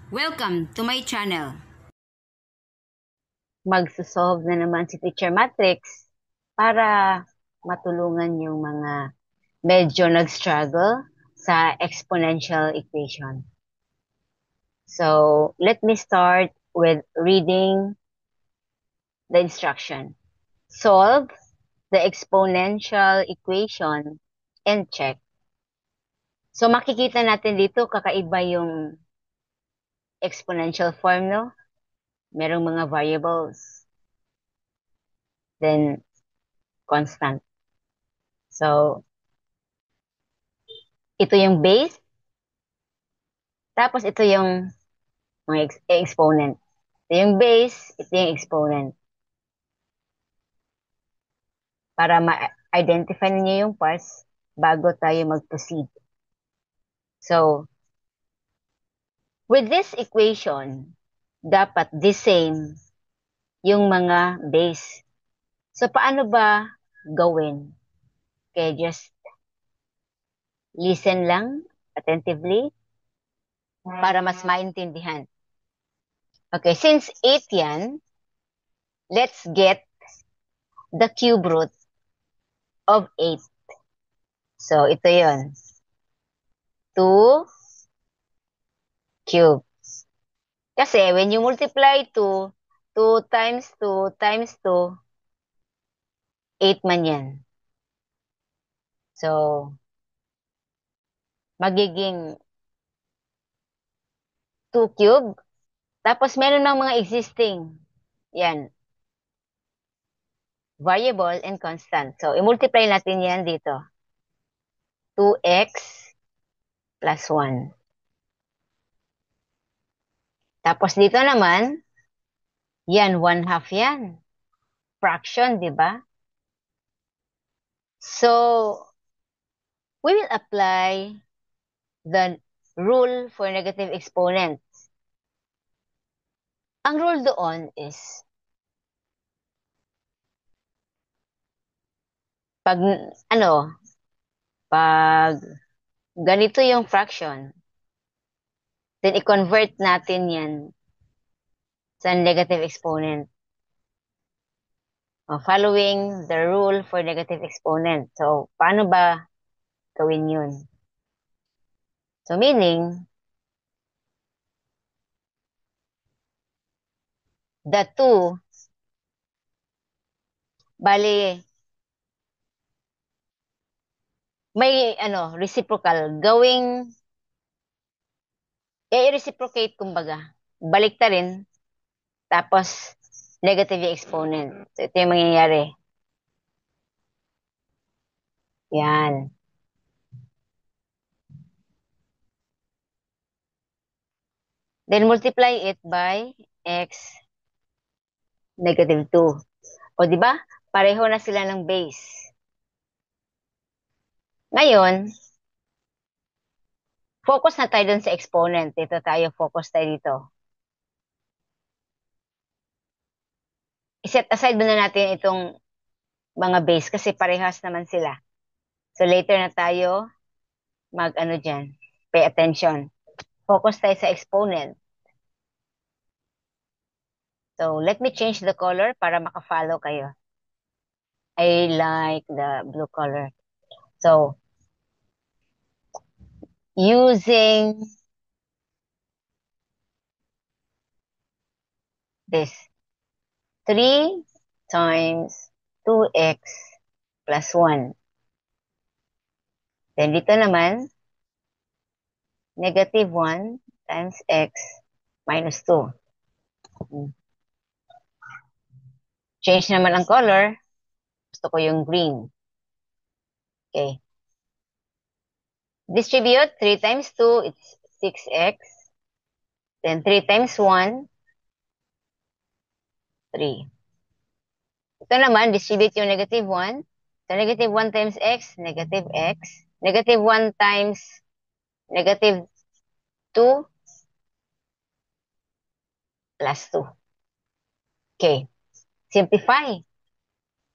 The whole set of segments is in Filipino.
Welcome to my channel. Magsosolve na naman si Teacher Matrix para matulungan yung mga medyo nag-struggle sa exponential equation. So, let me start with reading the instruction. Solve the exponential equation and check. So, makikita natin dito kakaiba yung exponential form, no? Merong mga variables. Then, constant. So, ito yung base. Tapos, ito yung mga exponent. Ito yung base, ito yung exponent. Para ma-identify niyo yung parts bago tayo mag-proceed. So, with this equation, dapat the same yung mga base. So, paano ba gawin? Okay, just listen lang attentively para mas maintindihan. Okay, since 8 yan, let's get the cube root of 8. So, ito yon 2 cube. Kasi when you multiply 2, 2 times 2 times 2, 8 man yan. So, magiging 2 cube. Tapos meron ng mga existing. Yan. Variable and constant. So, i-multiply natin yan dito. 2x plus 1. Tapos dito naman, yan, 1/2 yan. Fraction, di ba? So, we will apply the rule for negative exponents. Ang rule doon is, pag, pag ganito yung fraction, then i-convert natin yan sa negative exponent. Following the rule for negative exponent. So, paano ba gawin yun? So, meaning, the 2, bali, may, reciprocal, gawing, i-reciprocate, kumbaga. Balik ta rin, tapos, negative yung exponent. So, ito yung mangyayari. Yan. Then, multiply it by x negative 2. O, di ba? Pareho na sila ng base. Ngayon, focus na tayo dun sa exponent. Dito tayo, focus tayo dito. I-set aside muna natin itong mga base kasi parehas naman sila. So, later na tayo dyan. Pay attention. Focus tayo sa exponent. So, let me change the color para maka-follow kayo. I like the blue color. So, using this 3 times 2x plus 1. Then, dito naman, negative 1 times x minus 2. Change naman ang color. Gusto ko yung green. Okay. Distribute 3 times 2, it's 6x. Then 3 times 1, 3. Ito naman, distribute yung negative 1. So, negative 1 times x, negative x. Negative 1 times negative 2 plus 2. Okay. Simplify.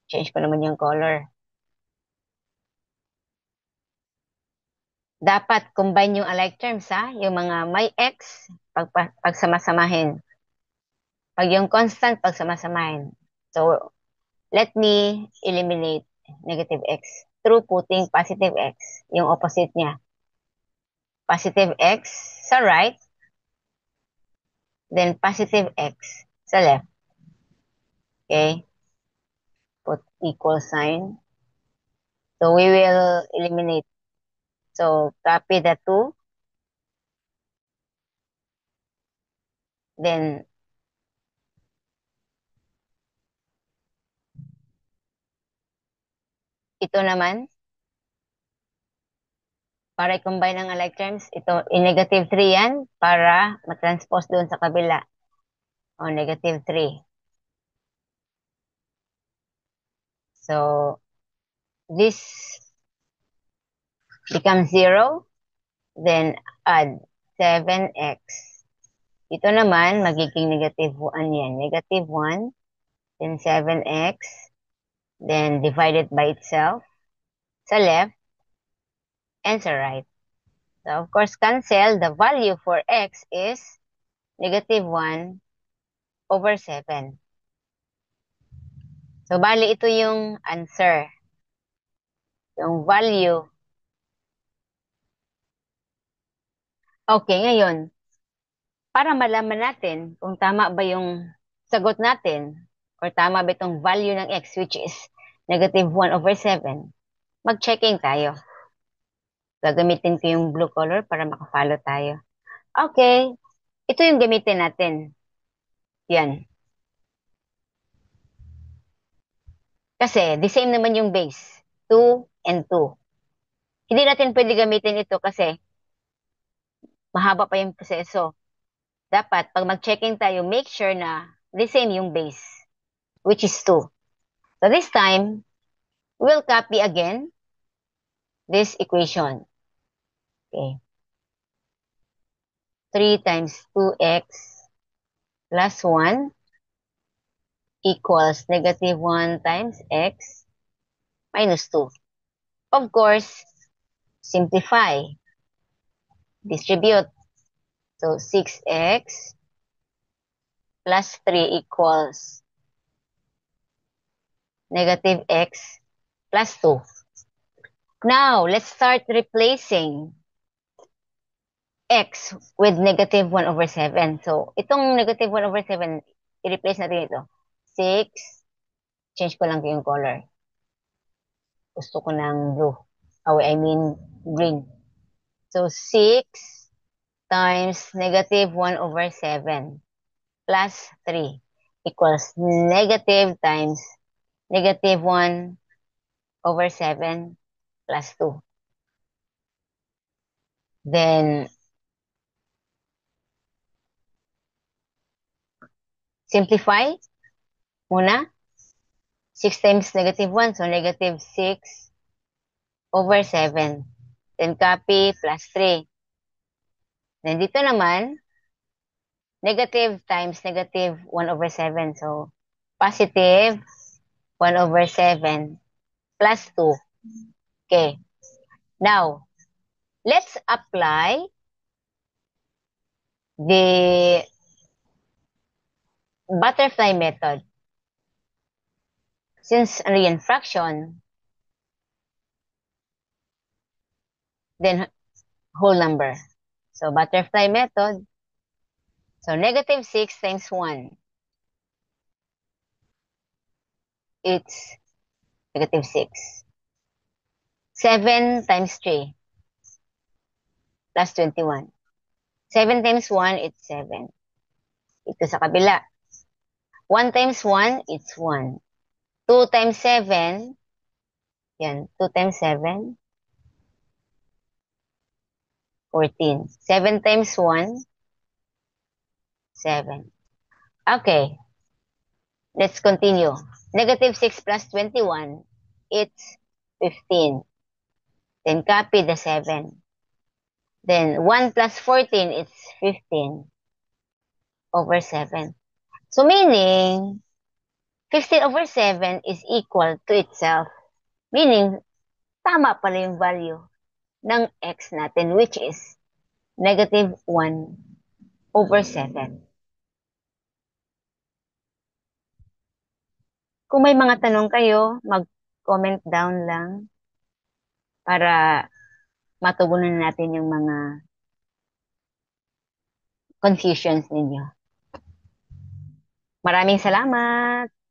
Change ko naman yung color. Dapat combine yung alike terms, ha? Yung mga may x, pagsamasamahin. Pag yung constant, pagsamasamahin. So, let me eliminate negative x through putting positive x, yung opposite niya. Positive x sa right, then positive x sa left. Okay? Put equal sign. So, we will eliminate. So, copy the 2. Then, ito naman, para i-combine ang alike terms, ito, i-negative 3 yan para matranspose doon sa kabila. O, negative 3. So, this becomes 0. Then, add 7x. Ito naman, magiging negative 1 yan. Negative 1, then 7x, then divided by itself sa left and sa right. So, of course, cancel. The value for x is negative 1 over 7. So, bali ito yung answer. Yung value. Okay, ngayon, para malaman natin kung tama ba yung sagot natin or tama ba itong value ng x, which is negative 1 over 7, mag-checking tayo. Gagamitin ko yung blue color para makafollow tayo. Okay, ito yung gamitin natin. Yan. Kasi, the same naman yung base. 2 and 2. Hindi natin pwede gamitin ito kasi mahaba pa yung proseso. Dapat, pag mag-checking tayo, make sure na the same yung base, which is 2. So this time, we'll copy again this equation. Okay. 3 times 2x plus 1 equals negative 1 times x minus 2. Of course, simplify. Distribute. So 6x plus 3 equals negative x plus 2. Now, let's start replacing x with negative 1 over 7. So, itong negative 1 over 7, i-replace natin ito. 6, change ko lang yung color. Gusto ko ng blue. Oh, I mean green. So, 6 times negative 1 over 7 plus 3 equals negative times negative 1 over 7 plus 2. Then, simplify muna. 6 times negative 1, so negative 6 over 7. Then copy plus 3. Then dito naman, negative times negative 1 over 7. So, positive 1 over 7 plus 2. Okay. Now, let's apply the butterfly method. Since ano yan, fraction, then whole number. So, butterfly method. So, negative 6 times 1. It's negative 6. 7 times 3 plus 21. 7 times 1, it's 7. Ito sa kabila. 1 times 1, it's 1. 2 times 7, yan, 2 times 7, 14. 7 times 1, 7. Okay, let's continue. Negative 6 plus 21, it's 15. Then copy the 7. Then 1 plus 14, it's 15 over 7. So meaning, 15 over 7 is equal to itself. Meaning, tama pala yung value. ng x natin, which is -1/7. Kung may mga tanong kayo, mag-comment down lang para matugunan natin yung mga confusions ninyo. Maraming salamat!